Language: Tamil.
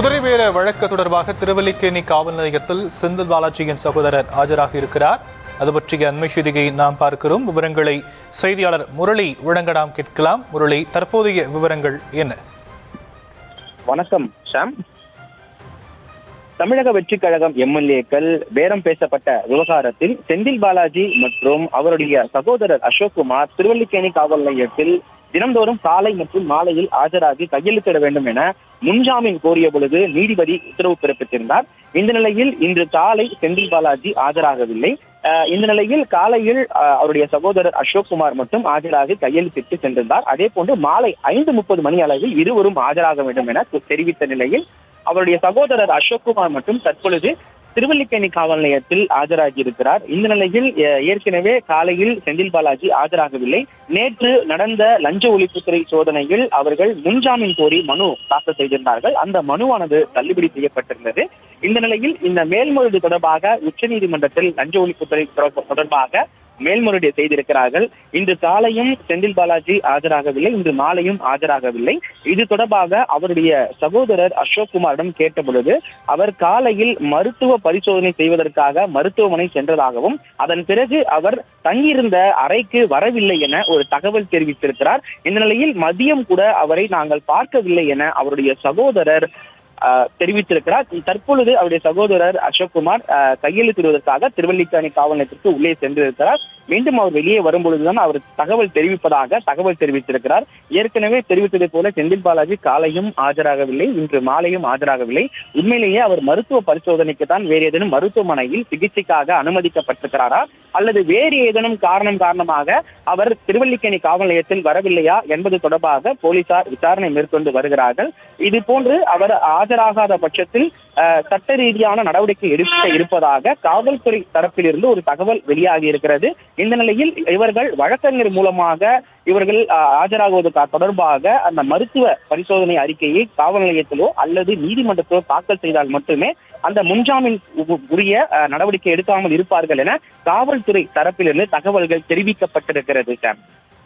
குதிரைவேல வழக்கு தொடர்பாக திருவல்லிக்கேணி காவல் நிலையத்தில் செந்தில் பாலாஜியின் சகோதரர் ஆஜராக இருக்கிறார். அது பற்றிய அண்மை செய்தியை நாம் பார்க்கிறோம். விவரங்களை செய்தியாளர் முரளி வழங்க நாம் கேட்கலாம். முரளி, தற்போதைய விவரங்கள் என்ன? வணக்கம் ஷாம். தமிழக வெற்றிக் கழகம் எம்எல்ஏக்கள் பேரம் பேசப்பட்ட விவகாரத்தில் செந்தில் பாலாஜி மற்றும் அவருடைய சகோதரர் அசோக்குமார் திருவல்லிக்கேணி காவல் நிலையத்தில் தினந்தோறும் காலை மற்றும் மாலையில் ஆஜராகி கையெழுத்திட வேண்டும் என முன்ஜாமீன் கோரிய பொழுது நீதிபதி உத்தரவு பிறப்பித்திருந்தார். இந்த நிலையில் இன்று காலை செந்தில் பாலாஜி ஆஜராகவில்லை. இந்த நிலையில் காலையில் அவருடைய சகோதரர் அசோக்குமார் மட்டும் ஆஜராகி கையெழுத்திட்டு சென்றிருந்தார். அதே போன்று மாலை 5:30 மணி அளவில் இருவரும் ஆஜராக வேண்டும் என தெரிவித்த நிலையில் அவருடைய சகோதரர் அசோக்குமார் மட்டும் தற்பொழுது திருவல்லிக்கேணி காவல் நிலையத்தில் ஆஜராகி இருக்கிறார். இந்த நிலையில் ஏற்கனவே காலையில் செந்தில் பாலாஜி ஆஜராகவில்லை. நேற்று நடந்த லஞ்ச ஒழிப்புத்துறை சோதனையில் அவர்கள் முன்ஜாமீன் கோரி மனு தாக்கல் செய்திருந்தார்கள். அந்த மனுவானது தள்ளுபடி செய்யப்பட்டிருந்தது. இந்த நிலையில் இந்த மேல்முறையீடு தொடர்பாக உச்சநீதிமன்றத்தில் லஞ்ச ஒழிப்புத்துறை தொடர்பாக மேல்முறையீடு செய்திருக்கிறார்கள். இன்று காலையும் செந்தில் பாலாஜி ஆஜராகவில்லை, இன்று மாலையும் ஆஜராகவில்லை. இது தொடர்பாக அவருடைய சகோதரர் அசோக்குமாரிடம் கேட்ட பொழுது அவர் காலையில் மருத்துவ பரிசோதனை செய்வதற்காக மருத்துவமனை சென்றதாகவும் அதன் பிறகு அவர் தங்கியிருந்த அறைக்கு வரவில்லை என ஒரு தகவல் தெரிவித்திருக்கிறார். இந்த நிலையில் மதியம் கூட அவரை நாங்கள் பார்க்கவில்லை என அவருடைய சகோதரர் தெரிவித்திருக்கிறார். தற்பொழுது அவருடைய சகோதரர் அசோக்குமார் கையெழுத்திடுவதற்காக திருவல்லிக்கேணி காவல் நிலையத்திற்கு உள்ளே சென்றிருக்கிறார். மீண்டும் அவர் வெளியே வரும்பொழுதுதான் அவர் தகவல் தெரிவித்திருக்கிறார். ஏற்கனவே தெரிவித்ததை போல செந்தில் பாலாஜி காலையும் ஆஜராகவில்லை, இன்று மாலையும் ஆஜராகவில்லை. உண்மையிலேயே அவர் மருத்துவ பரிசோதனைக்கு தான் வேறு ஏதேனும் மருத்துவமனையில் சிகிச்சைக்காக அனுமதிக்கப்பட்டிருக்கிறாரா அல்லது வேறு ஏதேனும் காரணமாக அவர் திருவல்லிக்கேணி காவல் நிலையத்தில் வரவில்லையா என்பது தொடர்பாக போலீசார் விசாரணை மேற்கொண்டு வருகிறார்கள். இது போன்று அவர் ஆஜராகாத பட்சத்தில் சட்ட ரீதியான நடவடிக்கை எடுக்க இருப்பதாக காவல்துறை தரப்பிலிருந்து ஒரு தகவல் வெளியாகி இருக்கிறது. இந்த நிலையில் இவர்கள் வழக்கறிஞர் மூலமாக இவர்கள் ஆஜராகுவது தொடர்பாக அந்த மருத்துவ பரிசோதனை அறிக்கையை காவல் நிலையத்திலோ அல்லது நீதிமன்றத்திலோ தாக்கல் செய்தால் மட்டுமே அந்த முன்ஜாமீன் உரிய நடவடிக்கை எடுக்காமல் இருப்பார்கள் என காவல்துறை தரப்பிலிருந்து தகவல்கள் தெரிவிக்கப்பட்டிருக்கிறது.